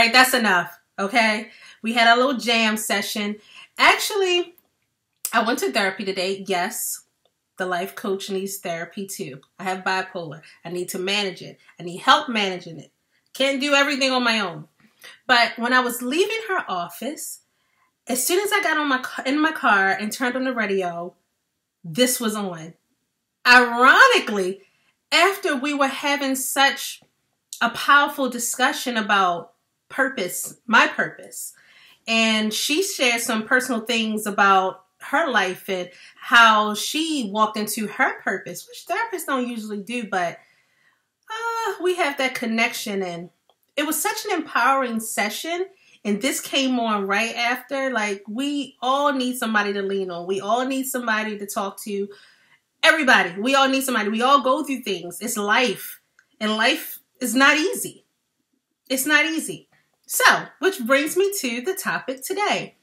right, that's enough, okay? We had a little jam session. Actually, I went to therapy today. Yes, the life coach needs therapy too. I have bipolar. I need to manage it. I need help managing it. Can't do everything on my own. But when I was leaving her office, as soon as I got in my car and turned on the radio, this was on. Ironically, after we were having such a powerful discussion about purpose, my purpose, and she shared some personal things about her life and how she walked into her purpose, which therapists don't usually do, but we have that connection, and it was such an empowering session. And this came on right after. Like, we all need somebody to lean on. We all need somebody to talk to. Everybody, we all need somebody. We all go through things. It's life, and life is not easy. It's not easy. So, which brings me to the topic today.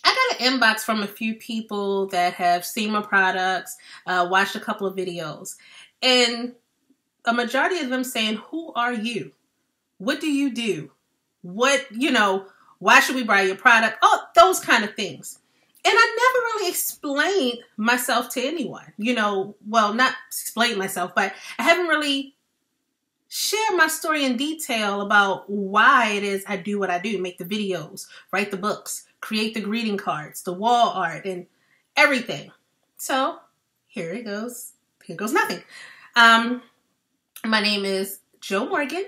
I got an inbox from a few people that have seen my products, watched a couple of videos, and a majority of them saying, who are you? What do you do? What, why should we buy your product? Oh, those kind of things. And I never really explained myself to anyone, well, not explained myself, but I haven't really shared my story in detail about why it is I do what I do, make the videos, write the books, create the greeting cards, the wall art, and everything. So here it goes. Here goes nothing. My name is Jo Morgan.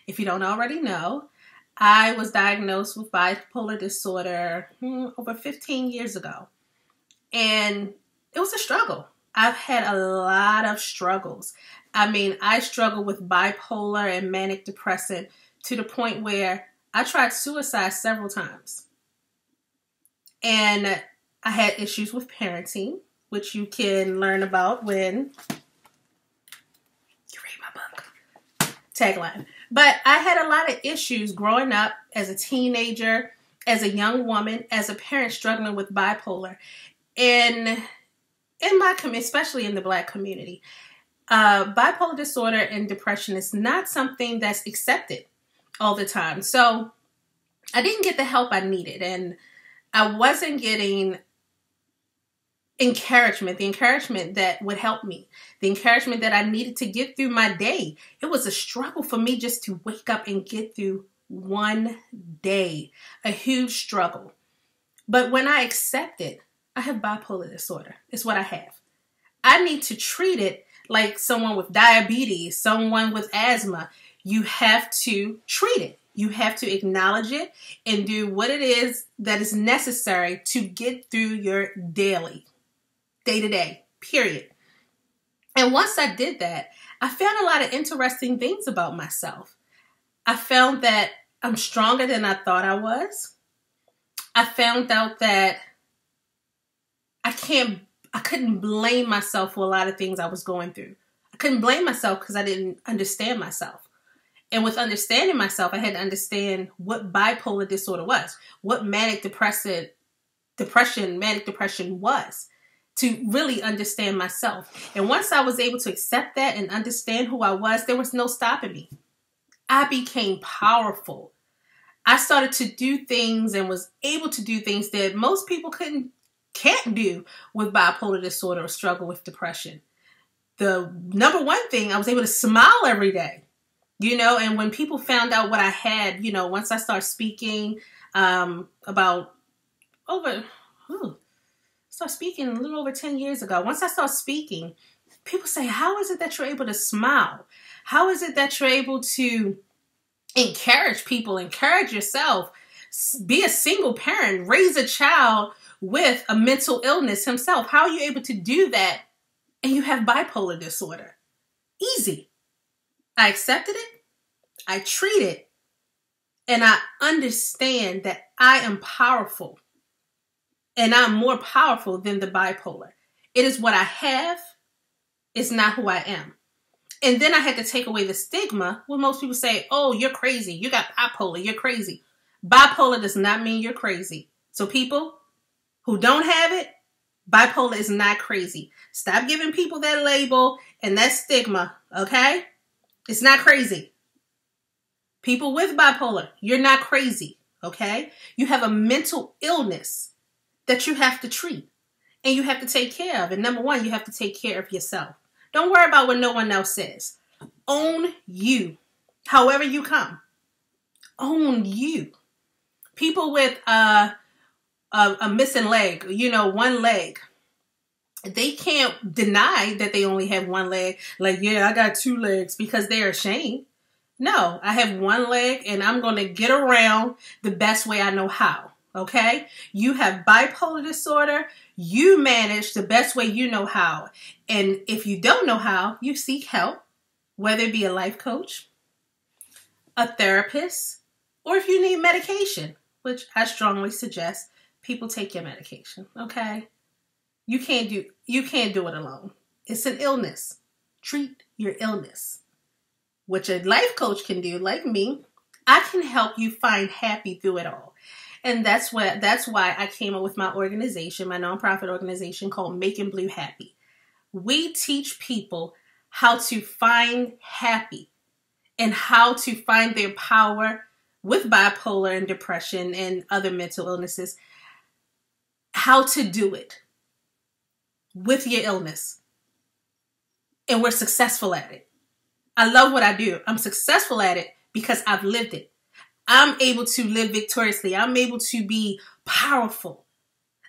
If you don't already know, I was diagnosed with bipolar disorder over 15 years ago. And it was a struggle. I've had a lot of struggles. I mean, I struggle with bipolar and manic depressive to the point where I tried suicide several times. And I had issues with parenting, which you can learn about when you read my book. Tagline. But I had a lot of issues growing up as a teenager, as a young woman, as a parent struggling with bipolar. And in my community, especially in the Black community, bipolar disorder and depression is not something that's accepted all the time. So I didn't get the help I needed, and I wasn't getting encouragement, the encouragement that would help me, the encouragement that I needed to get through my day. It was a struggle for me just to wake up and get through one day, a huge struggle. But when I accepted, I have bipolar disorder. It's what I have. I need to treat it like someone with diabetes, someone with asthma. You have to treat it. You have to acknowledge it and do what it is that is necessary to get through your day-to-day, period. And once I did that, I found a lot of interesting things about myself. I found that I'm stronger than I thought I was. I found out that I couldn't blame myself for a lot of things I was going through. I couldn't blame myself because I didn't understand myself. And with understanding myself, I had to understand what bipolar disorder was, what manic depression was, to really understand myself. And once I was able to accept that and understand who I was, there was no stopping me. I became powerful. I started to do things and was able to do things that most people can't do with bipolar disorder or struggle with depression. The number one thing, I was able to smile every day. And when people found out what I had, once I started speaking start speaking a little over 10 years ago. Once I started speaking, people say, how is it that you're able to smile? How is it that you're able to encourage people, encourage yourself, be a single parent, raise a child with a mental illness himself? How are you able to do that and you have bipolar disorder? Easy. I accepted it, I treat it, and I understand that I am powerful, and I'm more powerful than the bipolar. It is what I have, it's not who I am. And then I had to take away the stigma when most people say, oh, you're crazy, you got bipolar, you're crazy. Bipolar does not mean you're crazy. So people who don't have it, bipolar is not crazy. Stop giving people that label and that stigma, okay? It's not crazy. People with bipolar, you're not crazy, okay? You have a mental illness that you have to treat and you have to take care of. And number one, you have to take care of yourself. Don't worry about what no one else says. Own you, however you come. Own you. People with a missing leg, one leg, they can't deny that they only have one leg. Like, yeah, I got two legs, because they're ashamed. No, I have one leg and I'm going to get around the best way I know how. Okay? You have bipolar disorder. You manage the best way you know how. And if you don't know how, you seek help, whether it be a life coach, a therapist, or if you need medication, which I strongly suggest people take your medication. Okay? You can't do it alone. It's an illness. Treat your illness. What your life coach can do, like me, I can help you find happy through it all. And that's why I came up with my organization, my nonprofit organization called Making Blue Happy. We teach people how to find happy and how to find their power with bipolar and depression and other mental illnesses, how to do it with your illness. And we're successful at it. I love what I do. I'm successful at it because I've lived it. I'm able to live victoriously. I'm able to be powerful.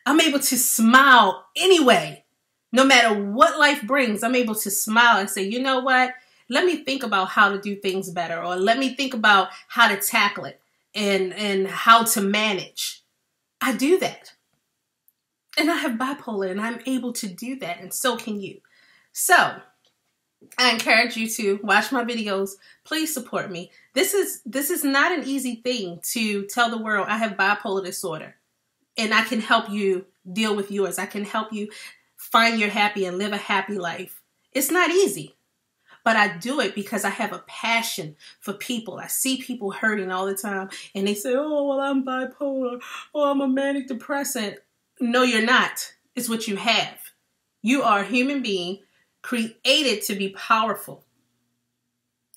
I'm able to smile anyway. No matter what life brings, I'm able to smile and say, you know what? Let me think about how to do things better, or let me think about how to tackle it and how to manage. I do that. And I have bipolar and I'm able to do that, and so can you. So I encourage you to watch my videos. Please support me. This is not an easy thing to tell the world. I have bipolar disorder and I can help you deal with yours. I can help you find your happy and live a happy life. It's not easy, but I do it because I have a passion for people. I see people hurting all the time and they say, oh, well, I'm bipolar. Oh, I'm a manic depressant. No, you're not. It's what you have. You are a human being created to be powerful,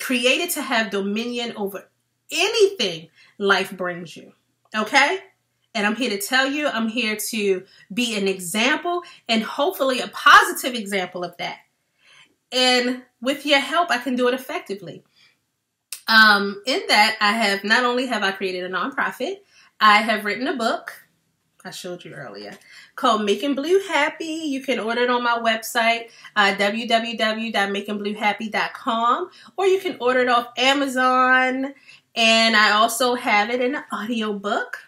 created to have dominion over anything life brings you. Okay? And I'm here to tell you, I'm here to be an example and hopefully a positive example of that. And with your help, I can do it effectively. In that, not only have I created a nonprofit, I have written a book I showed you earlier called Making Blue Happy. You can order it on my website, www.makingbluehappy.com, or you can order it off Amazon. And I also have it in an audiobook.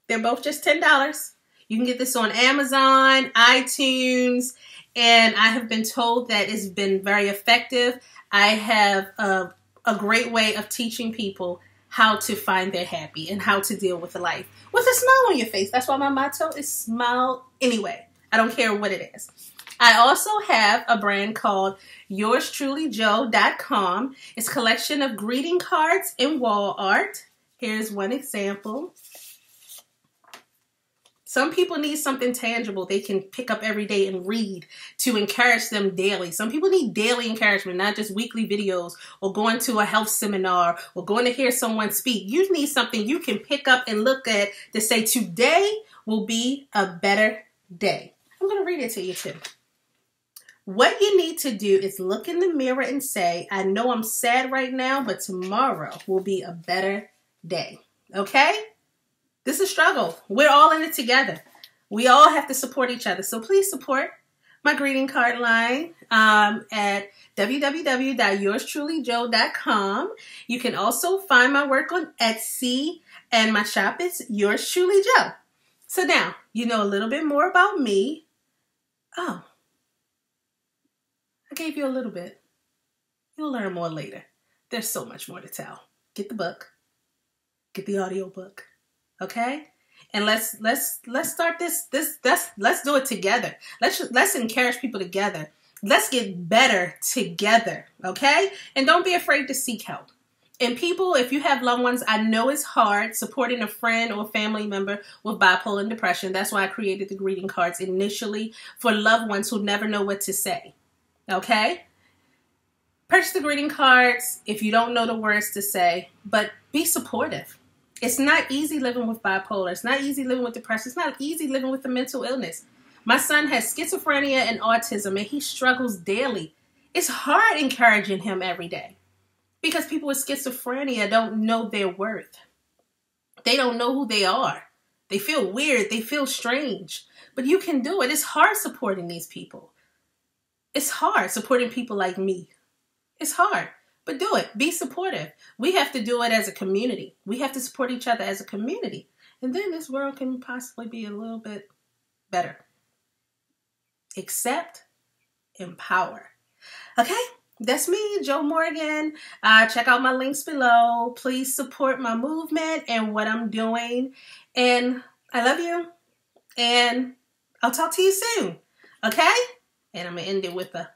They're both just $10. You can get this on Amazon, iTunes, and I have been told that it's been very effective. I have a great way of teaching people how to find their happy and how to deal with life with a smile on your face. That's why my motto is smile anyway. I don't care what it is. I also have a brand called yourstrulyjoe.com. It's a collection of greeting cards and wall art. Here's one example. Some people need something tangible they can pick up every day and read to encourage them daily. Some people need daily encouragement, not just weekly videos or going to a health seminar or going to hear someone speak. You need something you can pick up and look at to say, today will be a better day. I'm going to read it to you too. What you need to do is look in the mirror and say, I know I'm sad right now, but tomorrow will be a better day. Okay? This is a struggle. We're all in it together. We all have to support each other. So please support my greeting card line at www.yourstrulyjoe.com. You can also find my work on Etsy, and my shop is Yours Truly Joe. So now you know a little bit more about me. Oh, I gave you a little bit. You'll learn more later. There's so much more to tell. Get the book. Get the audiobook. Okay? And let's start this let's do it together. Let's encourage people together. Let's get better together. Okay? And don't be afraid to seek help. And people, if you have loved ones, I know it's hard supporting a friend or family member with bipolar and depression. That's why I created the greeting cards initially for loved ones who never know what to say. Okay? Purchase the greeting cards if you don't know the words to say, but be supportive. It's not easy living with bipolar. It's not easy living with depression. It's not easy living with a mental illness. My son has schizophrenia and autism, and he struggles daily. It's hard encouraging him every day because people with schizophrenia don't know their worth. They don't know who they are. They feel weird. They feel strange. But you can do it. It's hard supporting these people. It's hard supporting people like me. It's hard. But do it. Be supportive. We have to do it as a community. We have to support each other as a community. And then this world can possibly be a little bit better. Accept, empower. Okay? That's me, Joe Morgan. Check out my links below. Please support my movement and what I'm doing. And I love you. And I'll talk to you soon. Okay? And I'm going to end it with a...